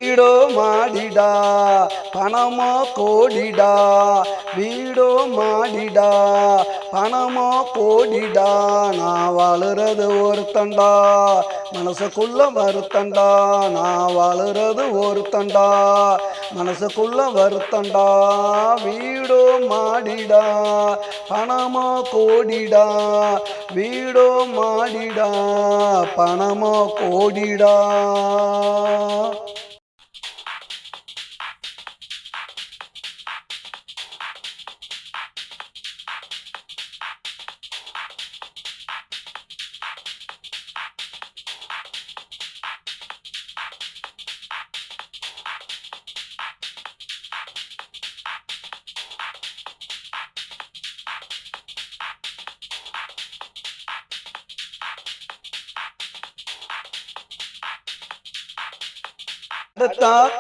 வீடோ மாடிடா பணமோ கோடிடா வீடோ மாடிடா பணமோ கோடிடா நான் வாழுறது ஒருத்தண்டா மனசுக்குள்ள வருத்தண்டா நான் வாழுறது ஒருத்தண்டா மனசுக்குள்ள வருத்தண்டா வீடோ மாடிடா பணமோ கோடிடா வீடோ மாடிடா பணமோ கோடிடா.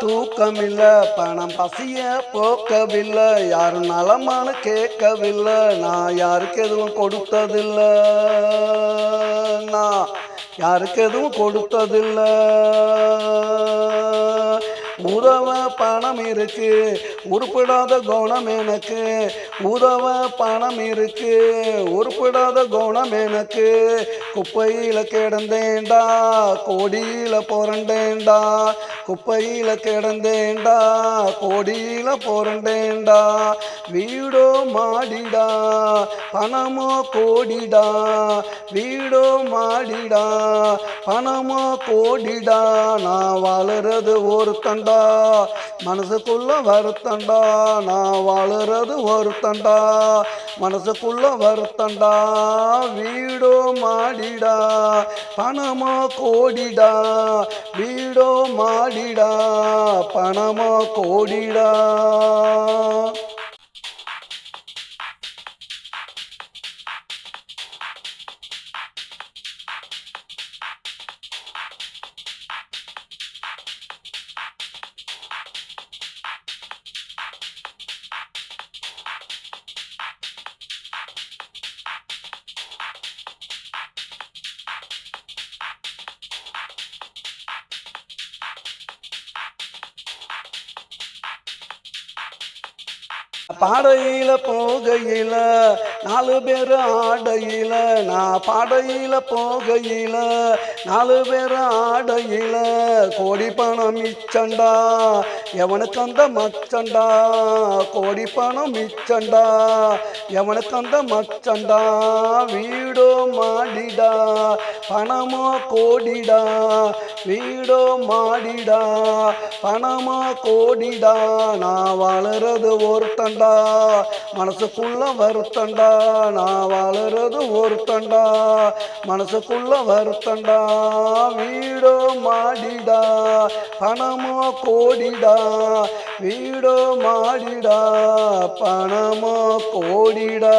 தூக்கமில்லை பணம் பசிய போக்கவில்லை யாரும் நலமானு கேட்கவில்லை நான் யாருக்கு எதுவும் கொடுத்ததில்லை நான் யாருக்கு எதுவும் கொடுத்ததில்லை உதவ பணம் இருக்கு உருப்படாத குணம் எனக்கு உதவ பணம் இருக்கு உருப்படாத குணம் எனக்கு குப்பையில கிடந்தேண்டா கோடியில புரண்டேண்டா குப்பையில கிடந்தேண்டா கோடியில புரண்டேண்டா வீடோ மாடிடா பணமோ கோடிடா வீடோ மாடிடா பணமோ கோடிடா நான் வாழுறது ஒருத்தண்டா மனசுக்குள்ள வருத்தண்டா நான் வாழுறது ஒருத்தண்டா மனசுக்குள்ள வருத்தண்டா வீடோ மாடிடா பணமோ கோடிடா வீடோ மாடிடா பணமோ கோடிடா. பாடையில போகையில 4 பேர் ஆடையில நான் பாடையில போகையில 4 பேர் ஆடையில கோடி பணம் மிச்சண்டா எவனுக்கு அந்த மச்சண்டா கோடி பணம் மிச்சண்டா எவனுக்கு அந்த மச்சண்டா வீடோ மாடிடா பணமோ கோடிடா வீடோ மாடிடா பணமோ கோடிடா நான் வாழுறது ஒருத்தண்டா மனசுக்குள்ள வருத்தண்டா நான் வாழுறது ஒருத்தண்டா மனசுக்குள்ள வருத்தண்டா வீடோ மாடிடா பணமோ கோடிடா வீடோ மாடிடா பணமோ கோடிடா.